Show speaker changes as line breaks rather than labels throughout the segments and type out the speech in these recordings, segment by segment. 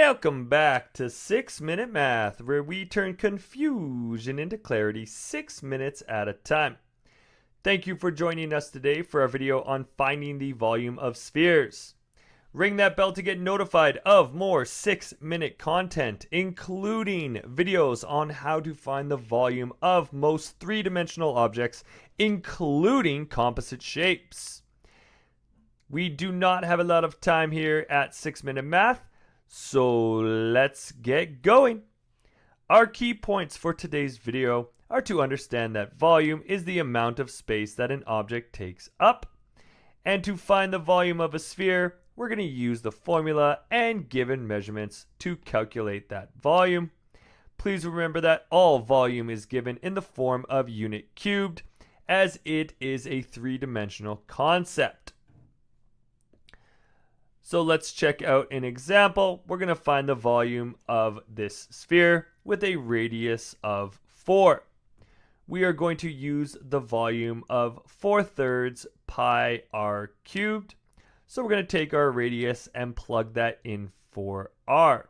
Welcome back to 6-Minute Math, where we turn confusion into clarity 6 minutes at a time. Thank you for joining us today for our video on finding the volume of spheres. Ring that bell to get notified of more 6-minute content, including videos on how to find the volume of most three-dimensional objects, including composite shapes. We do not have a lot of time here at 6-Minute Math, so let's get going. Our key points for today's video are to understand that volume is the amount of space that an object takes up. And to find the volume of a sphere, we're going to use the formula and given measurements to calculate that volume. Please remember that all volume is given in the form of unit cubed, as it is a three-dimensional concept. So let's check out an example. We're going to find the volume of this sphere with a radius of 4. We are going to use the volume of 4/3 pi r cubed. So we're going to take our radius and plug that in for r.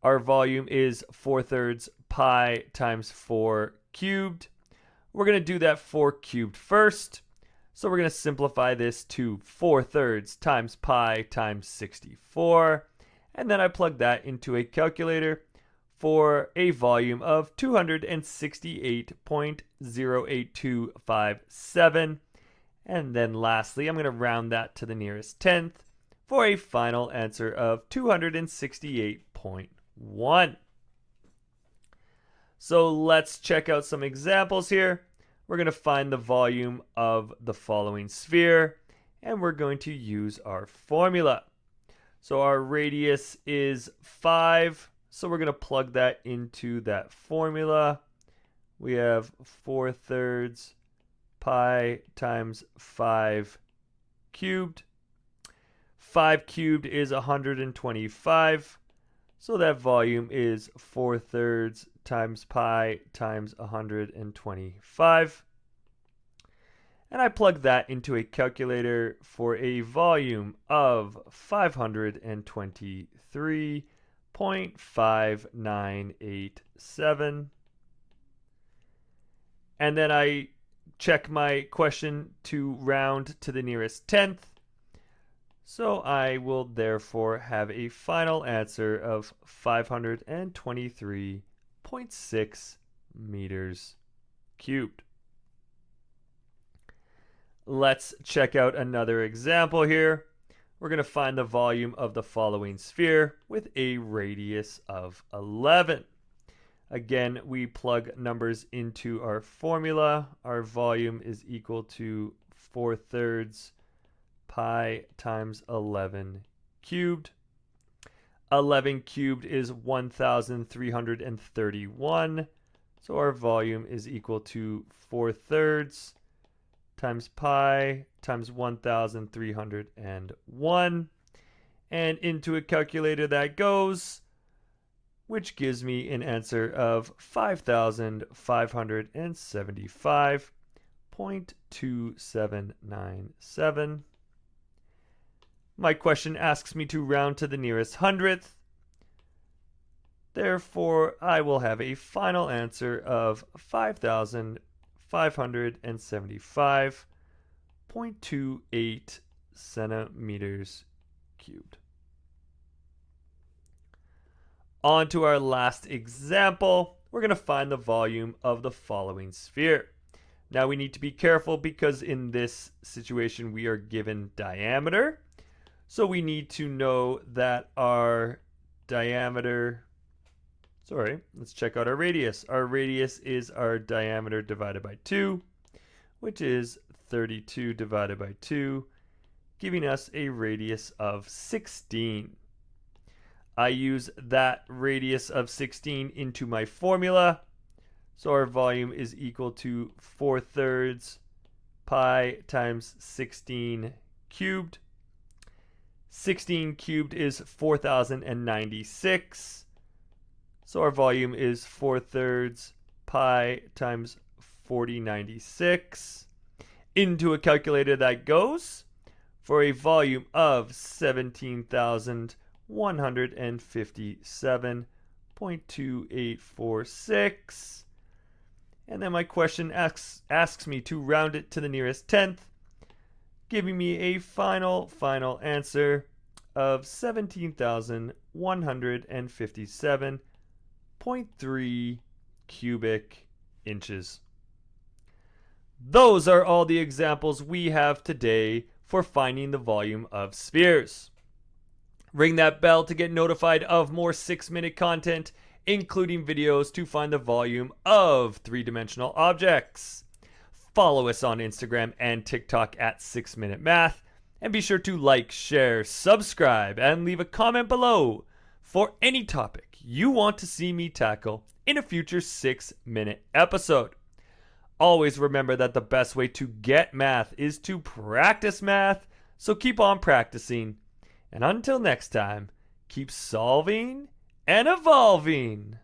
Our volume is 4/3 pi times 4 cubed. We're going to do that 4 cubed first. So we're going to simplify this to 4/3 times pi times 64. And then I plug that into a calculator for a volume of 268.08257. And then lastly, I'm going to round that to the nearest tenth for a final answer of 268.1. So let's check out some examples here. We're going to find the volume of the following sphere, and we're going to use our formula. So our radius is 5, so we're going to plug that into that formula. We have 4/3 pi times 5 cubed. 5 cubed is 125, so that volume is 4/3 times pi times 125. And I plug that into a calculator for a volume of 523.5987. And then I check my question to round to the nearest tenth. So I will therefore have a final answer of 523.6 meters cubed. Let's check out another example here. We're going to find the volume of the following sphere with a radius of 11. Again, we plug numbers into our formula. Our volume is equal to 4/3 pi times 11 cubed. 11 cubed is 1,331. So our volume is equal to 4/3 times pi times 1,301. And into a calculator that goes, which gives me an answer of 5,575.2797. My question asks me to round to the nearest hundredth. Therefore, I will have a final answer of 5,575.28 centimeters cubed. On to our last example. We're going to find the volume of the following sphere. Now we need to be careful because in this situation we are given diameter. So we need to know that our diameter, let's check out our radius. Our radius is our diameter divided by 2, which is 32 divided by 2, giving us a radius of 16. I use that radius of 16 into my formula. So our volume is equal to 4/3 pi times 16 cubed. 16 cubed is 4,096. So our volume is 4/3 pi times 4096. Into a calculator that goes for a volume of 17,000 157.2846. And then my question asks me to round it to the nearest tenth, giving me a final answer of 17,157.3 cubic inches. Those are all the examples we have today for finding the volume of spheres. Ring that bell to get notified of more 6-minute content, including videos to find the volume of three-dimensional objects. Follow us on Instagram and TikTok at 6Minute Math, and be sure to like, share, subscribe, and leave a comment below for any topic you want to see me tackle in a future 6-minute episode. Always remember that the best way to get math is to practice math, so keep on practicing. And until next time, keep solving and evolving.